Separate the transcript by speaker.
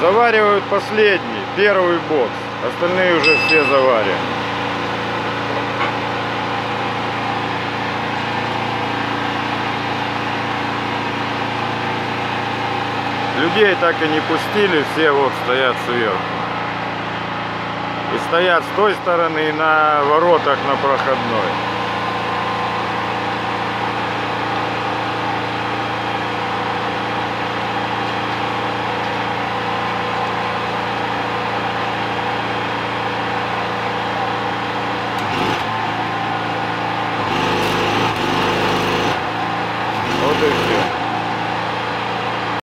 Speaker 1: Заваривают последний, первый бокс. Остальные уже все заварены. Людей так и не пустили, все вот стоят сверху. И стоят с той стороны и на воротах на проходной.